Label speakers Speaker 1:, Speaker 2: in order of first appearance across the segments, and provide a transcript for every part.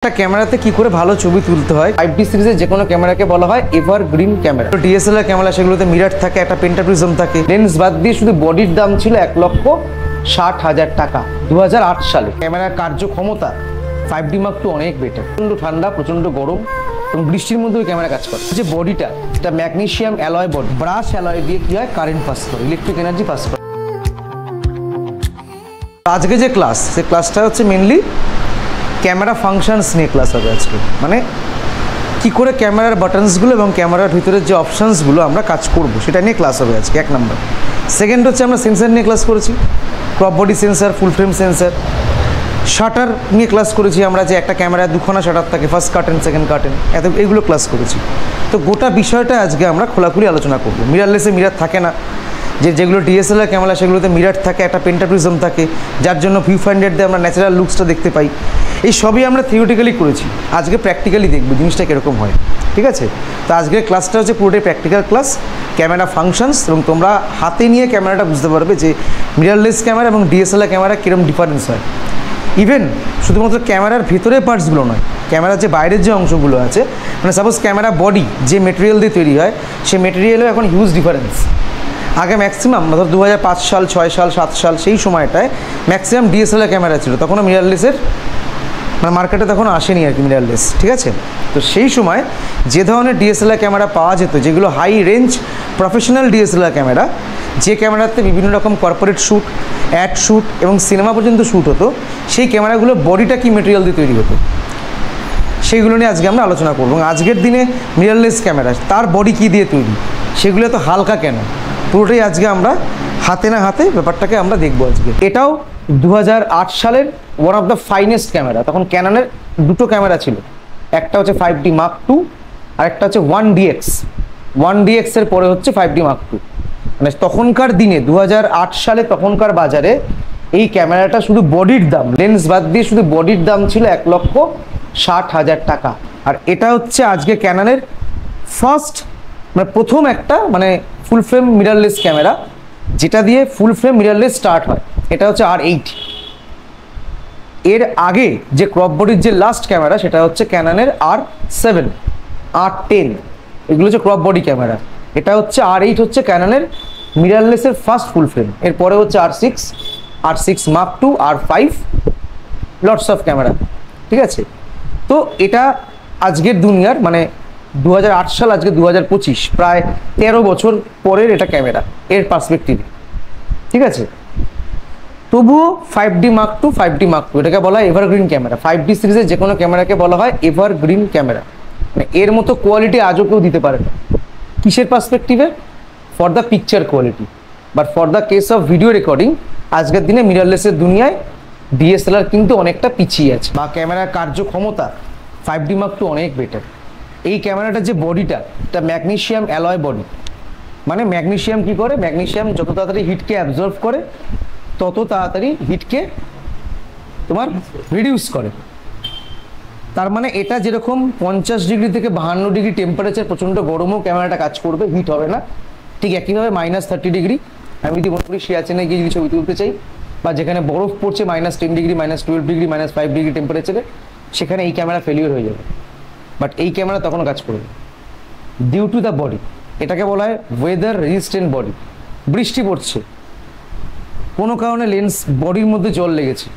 Speaker 1: একটা ক্যামেরাতে কি করে ভালো ছবি তুলতে হয় 5D সিরিজের যে কোনো ক্যামেরাকে বলা হয় এভারগ্রিন ক্যামেরা। ডিএসএলআর ক্যামেরা সেগুলোতে মিরার থাকে, একটা পেন্টাপ্রিজম থাকে, লেন্স বাদ দিয়ে শুধু বডির দাম ছিল 1,60,000 টাকা 2008 সালে। ক্যামেরার কার্যক্ষমতা 5D Mark II অনেক বেটার। প্রচণ্ড ঠান্ডা, প্রচণ্ড গরম এবং বৃষ্টির মধ্যেও ক্যামেরা কাজ করে। যে বডিটা এটা magnesium alloy body, brush alloy দিয়ে কি হয় কারেন্ট পাস করে, ইলেকট্রিক এনার্জি পাস করে। আজকে যে ক্লাস, সে ক্লাসটা হচ্ছে মেনলি ক্যামেরা ফাংশনস নিয়ে ক্লাস হবে আজকে। মানে কি করে ক্যামেরার বাটনসগুলো এবং ক্যামেরার ভিতরের যে অপশানসগুলো আমরা কাজ করব সেটা নিয়ে ক্লাস হবে আজকে, 1 নম্বর। সেকেন্ড হচ্ছে আমরা সেন্সার নিয়ে ক্লাস করেছি, crop body sensor, full frame sensor. Shutter নিয়ে ক্লাস করেছি আমরা, যে একটা ক্যামেরায় দুখানা শাটার থাকে, ফার্স্ট কার্টেন, সেকেন্ড কার্টেন, এইগুলো ক্লাস করেছি। তো গোটা বিষয়টা আজকে আমরা খোলাখুলি আলোচনা করব। মিরারলেসে মিরার থাকে না, যেগুলো ডিএসএলআর ক্যামেরা সেগুলোতে মিরার থাকে, একটা পেন্টাপ্রিজম থাকে, যার জন্য ভিউ ফাইন্ডার দিয়ে আমরা ন্যাচারাল লুকসটা দেখতে পাই। এই সবই আমরা থিওরিটিক্যালি করেছি, আজকে প্র্যাকটিক্যালি দেখব জিনিসটা কীরকম হয়, ঠিক আছে? তো আজকের ক্লাসটা হচ্ছে পুরোটাই প্র্যাকটিক্যাল ক্লাস, ক্যামেরা ফাংশনস, এবং তোমরা হাতে নিয়ে ক্যামেরাটা বুঝতে পারবে যে মিরারলেস ক্যামেরা এবং ডিএসএলআর ক্যামেরা কীরকম ডিফারেন্স হয়। ইভেন শুধুমাত্র ক্যামেরার ভেতরের পার্টসগুলো নয়, ক্যামেরার যে বাইরের যে অংশগুলো আছে, মানে সাপোজ ক্যামেরা বডি যে মেটেরিয়াল দিয়ে তৈরি হয়, সেই মেটেরিয়ালেও এখন হিউজ ডিফারেন্স। আগে ম্যাক্সিমাম ধর 2005 সাল, 6 সাল, 7 সাল সেই সময়টায় ম্যাক্সিমাম ডিএসএলআর ক্যামেরা ছিল, তখনও মিরারলেসের মানে মার্কেটে তখন আসেনি আর কি মিরারলেস, ঠিক আছে? তো সেই সময় যে ধরনের ডিএসএলআর ক্যামেরা পাওয়া যেত, যেগুলো high range professional DSLR camera, যে ক্যামেরাতে বিভিন্ন রকম কর্পোরেট শ্যুট, অ্যাড শ্যুট এবং সিনেমা পর্যন্ত শ্যুট হতো, সেই ক্যামেরাগুলো বডিটা কি মেটেরিয়াল দিয়ে তৈরি হতো সেইগুলো নিয়ে আজকে আমরা আলোচনা করব। এবং আজকের দিনে মিরারলেস ক্যামেরা তার বডি কী দিয়ে তৈরি, সেগুলো তো হালকা কেন, পুরোটাই আজকে আমরা হাতে না হাতে ব্যাপারটাকে আমরা দেখবো আজকে। এটাও 2008 সালের one of the finest camera. তখন ক্যাননের দুটো ক্যামেরা ছিল, একটা হচ্ছে 5D Mark II আর একটা হচ্ছে 1DX। 1DX এর পরে হচ্ছে 5D Mark II। মানে তখনকার দিনে 2008 সালে তখনকার বাজারে এই ক্যামেরাটা শুধু বডির দাম, লেন্স বাদ দিয়ে শুধু বডির দাম ছিল 1,60,000 টাকা। আর এটা হচ্ছে আজকে ক্যাননের ফার্স্ট মানে প্রথম একটা মানে ফুল ফ্রেম মিরারলেস ক্যামেরা, যেটা দিয়ে ফুল ফ্রেম মিরারলেস স্টার্ট হয়। এটা হচ্ছে R8। এর আগে যে ক্রপ বডির যে লাস্ট ক্যামেরা, সেটা হচ্ছে ক্যাননের R7, R10, এগুলো হচ্ছে ক্রপ বডি ক্যামেরা। এটা হচ্ছে R8 হচ্ছে ক্যাননের মিরারলেসের ফার্স্ট ফুল ফ্রেম। এরপরে হচ্ছে R6 Mark II, R5, lots of camera, ঠিক আছে? তো এটা আজকের দুনিয়ার মানে 2008 সাল, আজকে 2025, প্রায় 13 বছর পরের এটা ক্যামেরা এর পার্সপেক্টিভে, ঠিক আছে? তবুও 5D Mark II এটাকে বলা হয় এভারগ্রিন ক্যামেরা। 5D সিরিজের যে কোনো ক্যামেরাকে বলা হয় এভারগ্রিন ক্যামেরা। মানে এর মতো কোয়ালিটি আজও কেউ দিতে পারে না। কিসের পার্সপেক্টিভে? For the picture quality, but for the case of video recording আজকের দিনে মিরারলেসের দুনিয়ায় ডিএসএলআর কিন্তু অনেকটা পিছিয়ে আছে, বা ক্যামেরার কার্যক্ষমতা 5D Mark II অনেক বেটার। এই ক্যামেরাটার যে বডিটা, এটা ম্যাগনেসিয়াম অ্যালয় বডি। মানে ম্যাগনেসিয়াম কি করে, ম্যাগনেসিয়াম যত তাড়াতাড়ি হিটকে অ্যাবজর্ভ করে তত তাড়াতাড়ি হিটকে তোমার রিডিউস করে। তার মানে এটা যেরকম 50 ডিগ্রি থেকে 52 ডিগ্রি টেম্পারেচার, প্রচণ্ড গরমও ক্যামেরাটা কাজ করবে, হিট হবে না, ঠিক একইভাবে -30 ডিগ্রি আমি যদি মনে করি সিয়াচেনে গিয়ে যদি ছবি তুলতে চাই, বা যেখানে বরফ পড়ছে -10 ডিগ্রি, -12 ডিগ্রি, -5 ডিগ্রি টেম্পারেচারে, সেখানে এই ক্যামেরা ফেলিওর হয়ে যাবে। বাট এই ক্যামেরা তখনও কাজ করবে ডিউ টু দ্য বডি। এটাকে বলা হয় ওয়েদার রেজিস্ট্যান্ট বডি। বৃষ্টি পড়ছে, কোনো কারণে লেন্স বডির মধ্যে জল লেগেছে,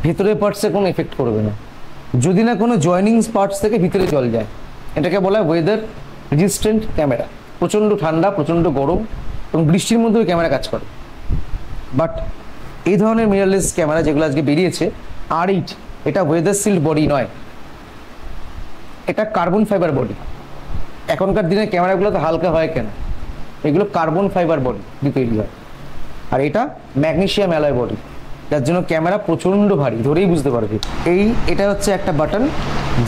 Speaker 1: ভেতরের পার্টসে কোনো এফেক্ট করবে না, যদি না কোনো জয়নিংস পার্টস থেকে ভিতরে জল যায়। এটাকে বলা হয় ওয়েদার রেজিস্ট্যান্ট ক্যামেরা। প্রচণ্ড ঠান্ডা, প্রচণ্ড গরম এবং বৃষ্টির মধ্যেও ক্যামেরা কাজ করে। বাট এই ধরনের মিরারলেস ক্যামেরা যেগুলো আজকে বেরিয়েছে, R8, এটা ওয়েদার সিল্ড বডি নয়, এটা কার্বন ফাইবার বডি। এখনকার দিনে ক্যামেরাগুলো তো হালকা হয় কেন, এগুলো কার্বন ফাইবার বডি দিয়ে তৈরি হয়। আর এটা ম্যাগনেসিয়াম অ্যালয় বডি, যার জন্য ক্যামেরা প্রচণ্ড ভারী, ধরেই বুঝতে পারবে। এটা হচ্ছে একটা বাটন,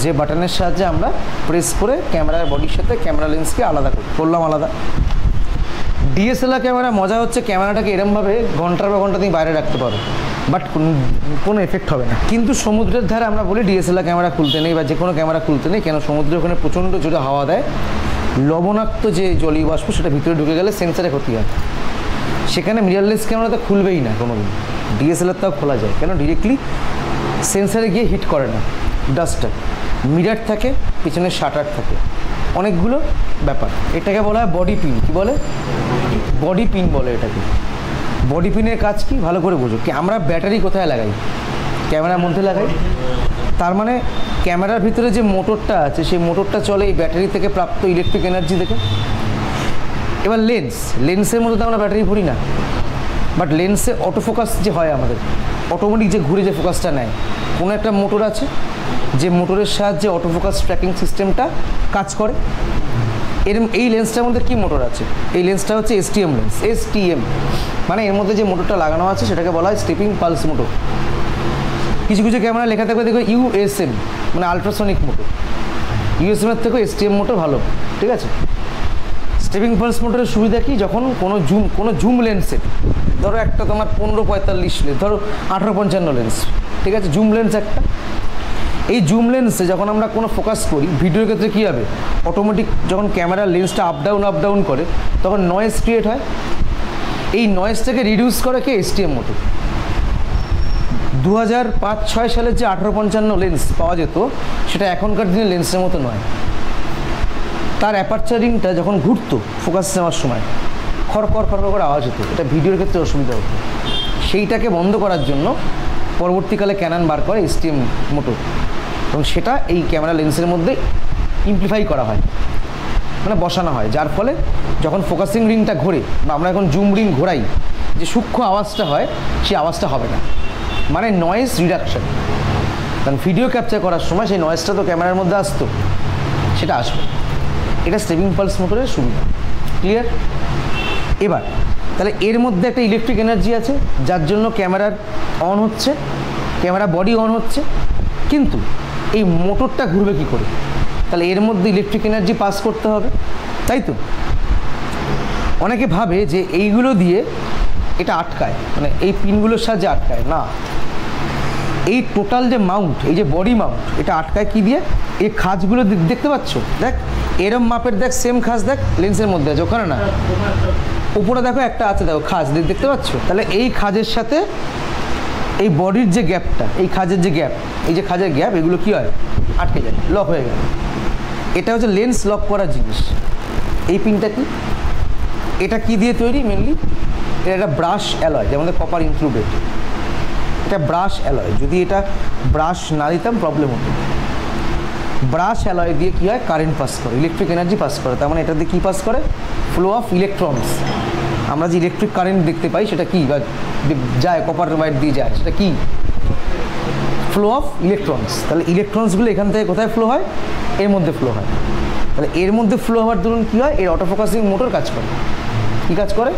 Speaker 1: যে বাটনের সাহায্যে আমরা প্রেস করে ক্যামেরার বডির সাথে ক্যামেরা লেন্সকে আলাদা করলাম আলাদা। ডিএসএলআর ক্যামেরা মজা হচ্ছে ক্যামেরাটাকে এরমভাবে ঘন্টার পর ঘন্টা তুমি বাইরে রাখতে পারো, বাট কোনো এফেক্ট হবে না। কিন্তু সমুদ্রের ধারে আমরা বলি ডিএসএলআর ক্যামেরা খুলতে নেই, বা যে কোনো ক্যামেরা খুলতে নেই, কেন? সমুদ্রে ওখানে প্রচণ্ড জোরে হাওয়া দেয়, লবণাক্ত যে জলীয় বাষ্প সেটা ভিতরে ঢুকে গেলে সেন্সারে ক্ষতি হয়। সেখানে মিরারলেস ক্যামেরাতে খুলবেই না কোনোদিন, ডিএসএলআর তাও খোলা যায়, কেন? ডিরেক্টলি সেন্সারে গিয়ে হিট করে না। ডাস্টার, মিরার থাকে, পিছনে শাটার থাকে, অনেকগুলো ব্যাপার। এটাকে বলা হয় বডি পিন। কি বলে? বডি পিন বলে এটাকে। বডি পিনের কাজ কি ভালো করে বোঝো। কি আমরা ব্যাটারি কোথায় লাগাই? ক্যামেরার মধ্যে লাগাই। তার মানে ক্যামেরার ভিতরে যে মোটরটা আছে সেই মোটরটা চলে এই ব্যাটারি থেকে প্রাপ্ত ইলেকট্রিক এনার্জি থেকে। এবার লেন্সের মধ্যে তো আমরা ব্যাটারি ভরি না, বাট লেন্সে অটোফোকাস যে হয় আমাদের, অটোমেটিক যে ঘুরে যে ফোকাসটা নেয়, কোনো একটা মোটর আছে যে মোটরের সাহায্যে অটোফোকাস ট্র্যাকিং সিস্টেমটা কাজ করে। এই লেন্সটার মধ্যে কি মোটর আছে? এই লেন্সটা হচ্ছে এসটিএম লেন্স। এসটিএম মানে এর মধ্যে যে মোটরটা লাগানো আছে সেটাকে বলা হয় স্টেপিং পালস মোটর। কিছু কিছু ক্যামেরা লেখা থাকবে দেখো ইউএসএম, মানে আলট্রাসনিক মোটর। ইউএসএমের থেকেও এসটিএম মোটর ভালো, ঠিক আছে। স্টেপিং পালস মোটরের সুবিধা কি? যখন কোনো জুম লেন্সে, ধরো একটা তোমার 15-45 লেন্স, ধরো 18-55 লেন্স, ঠিক আছে, জুম লেন্স একটা। এই জুম লেন্সে যখন আমরা কোনো ফোকাস করি, ভিডিওর ক্ষেত্রে কী হবে, অটোমেটিক যখন ক্যামেরার লেন্সটা আপ ডাউন করে তখন নয়েজ ক্রিয়েট হয়। এই নয়েজটাকে রিডিউস করে কে? STM motor. 2005-06 সালের যে 18-55 লেন্স পাওয়া যেত সেটা এখনকার দিনে লেন্সের মতো নয়। তার অ্যাপারচারিংটা যখন ঘুরতো ফোকাস নেওয়ার সময় খড় করে আওয়াজ হতো, এটা ভিডিওর ক্ষেত্রে অসুবিধা হতো। সেইটাকে বন্ধ করার জন্য পরবর্তীকালে ক্যানন বার করে এসটিএম মোটর, এবং সেটা এই ক্যামেরা লেন্সের মধ্যে ইমপ্লিফাই করা হয়, মানে বসানো হয়, যার ফলে যখন ফোকাসিং রিংটা ঘোরে বা আমরা এখন জুম রিং ঘোরাই, যে সূক্ষ্ম আওয়াজটা হয় সেই আওয়াজটা হবে না, মানে নয়েজ রিডাকশন। কারণ ভিডিও ক্যাপচার করার সময় সেই নয়েজটা তো ক্যামেরার মধ্যে আসতো, সেটা আসবে। এটা স্টেপিং পালস মোটরের সুবিধা। ক্লিয়ার? এবার তাহলে এর মধ্যে একটা ইলেকট্রিক এনার্জি আছে যার জন্য ক্যামেরার অন হচ্ছে, ক্যামেরা বডি অন হচ্ছে, কিন্তু এই মোটরটা ঘুরবে কী করে? তাহলে এর মধ্যে ইলেকট্রিক এনার্জি পাস করতে হবে, তাই তো। অনেকে ভাবে যে এইগুলো দিয়ে এটা আটকায়, মানে এই পিনগুলোর সাহায্যে আটকায় না। এই টোটাল যে মাউন্ট, এই যে বডি মাউন্ট, এটা আটকায় কি দিয়ে? এই খাঁজগুলো দেখতে পাচ্ছ, দেখ এরম মাপের, দেখ সেম খাঁজ, দেখ লেন্সের মধ্যে আছে, ওখানে না, উপরে দেখো একটা আছে, দেখো খাঁজ দেখতে পাচ্ছ। তাহলে এই খাঁজের সাথে এই বডির যে গ্যাপটা, এই খাঁজের যে গ্যাপ, এই যে খাঁজের গ্যাপ, এগুলো কী হয়? আটকে যায়, লক হয়ে গেল। এটা হচ্ছে লেন্স লক করার জিনিস। এই পিনটা কি? এটা কি দিয়ে তৈরি? মেনলি এটা একটা ব্রাশ অ্যালয়, যেমন কপার ইনক্লুডেড। এটা ব্রাশ অ্যালয়। যদি এটা ব্রাশ না দিতাম প্রবলেম হতো। ব্রাশ অ্যালয় দিয়ে কী হয়? কারেন্ট পাস করে, ইলেকট্রিক এনার্জি পাস করে। তার মানে এটা দিয়ে কী পাস করে? Flow of electrons. আমরা যে ইলেকট্রিক কারেন্ট দেখতে পাই সেটা কি বা যায়, কপার ওয়্যার দিয়ে যায়, সেটা কি? Flow of electrons. তাহলে ইলেকট্রনসগুলো এখান থেকে কোথায় ফ্লো হয়? এর মধ্যে ফ্লো হয়। তাহলে এর মধ্যে ফ্লো হওয়ার দরুন কী হয়? এর অটোফোকাসিং মোটর কাজ করে। কী কাজ করে?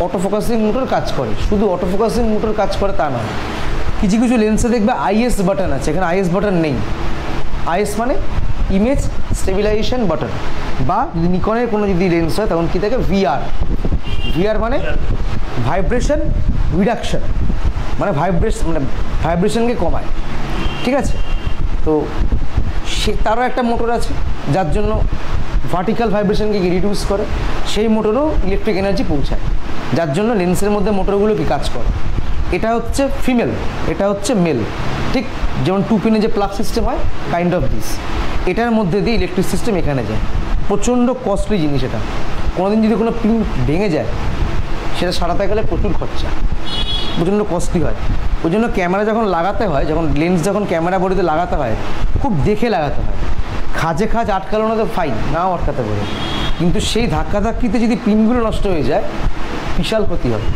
Speaker 1: অটোফোকাসিং মোটর কাজ করে। শুধু অটোফোকাসিং মোটর কাজ করে তা নয়, কিছু কিছু লেন্সে দেখবে আইএস বাটন আছে, এখানে আইএস বাটন নেই। আইএস মানে ইমেজ স্টেবিলাইজেশন বাটন, বা যদি নিকনের কোনো যদি লেন্স হয় তখন কী থাকে? ভিআর মানে ভাইব্রেশন রিডাকশন, মানে ভাইব্রেশনকে কমায়, ঠিক আছে। তো তারও একটা মোটর আছে যার জন্য ভার্টিক্যাল ভাইব্রেশনকে রিডিউস করে, সেই মোটরও ইলেকট্রিক এনার্জি পৌঁছায়, যার জন্য লেন্সের মধ্যে মোটরগুলো কি কাজ করে। এটা হচ্ছে ফিমেল, এটা হচ্ছে মেল, ঠিক যেমন 2 পিনে যে প্লাগ সিস্টেম হয়, কাইন্ড অফ দিস। এটার মধ্যে দিয়ে ইলেকট্রিক সিস্টেম এখানে যায়। প্রচণ্ড কস্টলি জিনিস এটা। কোনোদিন যদি কোনো পিন ভেঙে যায় সেটা সারাতে গেলে প্রচুর খরচা, প্রচণ্ড কস্টলি হয়। ওই জন্য ক্যামেরা যখন লাগাতে হয়, যখন লেন্স যখন ক্যামেরা বডিতে লাগাতে হয়, খুব দেখে লাগাতে হয়। খাঁজে খাঁজ আটকালো না তো ফাইন, নাও আটকাতে পারে, কিন্তু সেই ধাক্কাধাক্কিতে যদি পিনগুলো নষ্ট হয়ে যায় বিশাল ক্ষতি হয়।